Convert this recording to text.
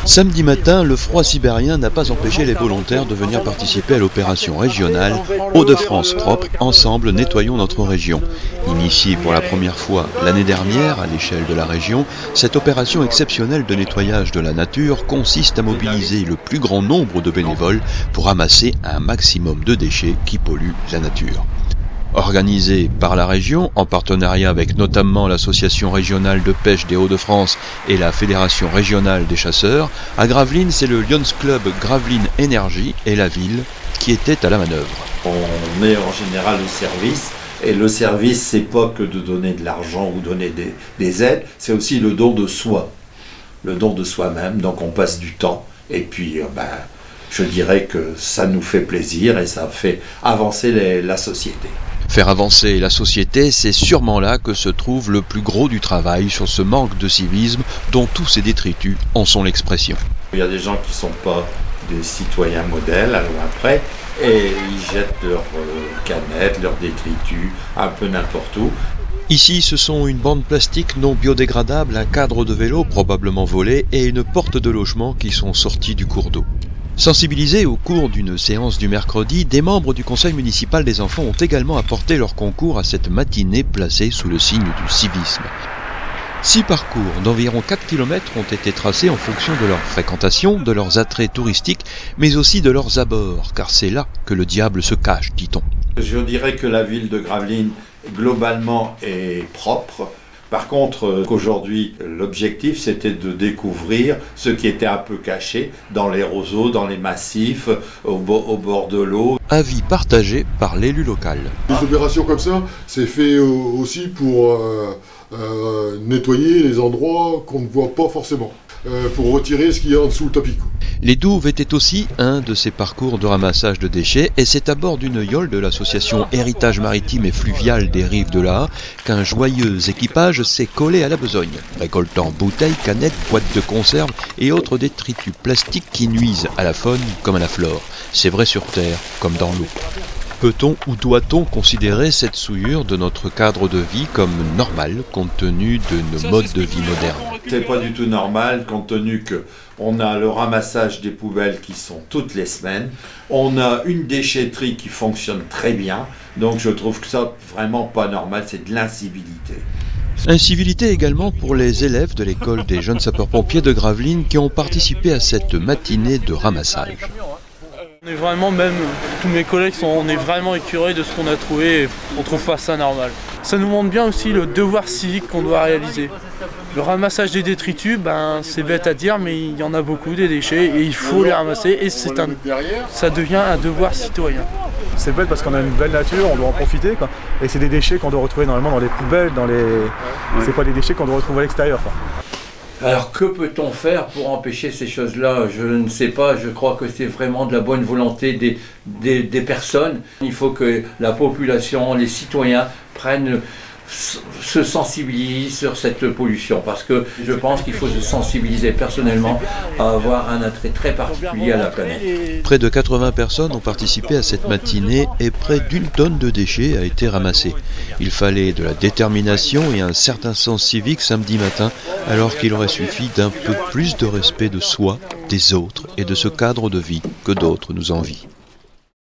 Samedi matin, le froid sibérien n'a pas empêché les volontaires de venir participer à l'opération régionale Hauts-de-France propre, ensemble nettoyons notre région. Initiée pour la première fois l'année dernière à l'échelle de la région, cette opération exceptionnelle de nettoyage de la nature consiste à mobiliser le plus grand nombre de bénévoles pour ramasser un maximum de déchets qui polluent la nature. Organisé par la région, en partenariat avec notamment l'Association régionale de pêche des Hauts-de-France et la Fédération régionale des chasseurs, à Gravelines, c'est le Lions Club Gravelines Énergie et la ville qui étaient à la manœuvre. On est en général au service, et le service, c'est pas que de donner de l'argent ou donner des aides, c'est aussi le don de soi, le don de soi-même, donc on passe du temps, et puis je dirais que ça nous fait plaisir et ça fait avancer la société. Faire avancer la société, c'est sûrement là que se trouve le plus gros du travail sur ce manque de civisme dont tous ces détritus en sont l'expression. Il y a des gens qui ne sont pas des citoyens modèles, alors après, et ils jettent leurs canettes, leurs détritus, un peu n'importe où. Ici, ce sont une bande plastique non biodégradable, un cadre de vélo probablement volé et une porte de logement qui sont sortis du cours d'eau. Sensibilisés au cours d'une séance du mercredi, des membres du conseil municipal des enfants ont également apporté leur concours à cette matinée placée sous le signe du civisme. 6 parcours d'environ 4 km ont été tracés en fonction de leur fréquentation, de leurs attraits touristiques, mais aussi de leurs abords, car c'est là que le diable se cache, dit-on. Je dirais que la ville de Gravelines, globalement, est propre. Par contre, qu'aujourd'hui, l'objectif, c'était de découvrir ce qui était un peu caché dans les roseaux, dans les massifs, au bord de l'eau. Avis partagé par l'élu local. Des opérations comme ça, c'est fait aussi pour nettoyer les endroits qu'on ne voit pas forcément, pour retirer ce qu'il y a en dessous le tapis. Les Douves étaient aussi un de ces parcours de ramassage de déchets et c'est à bord d'une yole de l'association Héritage Maritime et Fluvial des Rives de l'Aa qu'un joyeux équipage s'est collé à la besogne, récoltant bouteilles, canettes, boîtes de conserve et autres détritus plastiques qui nuisent à la faune comme à la flore. C'est vrai sur Terre comme dans l'eau. Peut-on ou doit-on considérer cette souillure de notre cadre de vie comme normale compte tenu de nos modes de vie modernes? C'est pas du tout normal compte tenu que on a le ramassage des poubelles qui sont toutes les semaines, on a une déchetterie qui fonctionne très bien, donc je trouve que ça vraiment pas normal, c'est de l'incivilité. Incivilité également pour les élèves de l'école des jeunes sapeurs-pompiers de Gravelines qui ont participé à cette matinée de ramassage. On est vraiment, même tous mes collègues, on est vraiment écœurés de ce qu'on a trouvé et on trouve pas ça normal. Ça nous montre bien aussi le devoir civique qu'on doit réaliser. Le ramassage des détritus, c'est bête à dire, mais il y en a beaucoup des déchets et il faut les ramasser et ça devient un devoir citoyen. C'est bête parce qu'on a une belle nature, on doit en profiter, quoi. Et c'est des déchets qu'on doit retrouver normalement dans les poubelles, c'est pas des déchets qu'on doit retrouver à l'extérieur, quoi. Alors que peut-on faire pour empêcher ces choses-là? Je ne sais pas, je crois que c'est vraiment de la bonne volonté des personnes. Il faut que la population, les citoyens se sensibilisent sur cette pollution parce que je pense qu'il faut se sensibiliser personnellement à avoir un attrait très particulier à la planète. Près de 80 personnes ont participé à cette matinée et près d'1 tonne de déchets a été ramassée. Il fallait de la détermination et un certain sens civique samedi matin alors qu'il aurait suffi d'un peu plus de respect de soi, des autres et de ce cadre de vie que d'autres nous envient.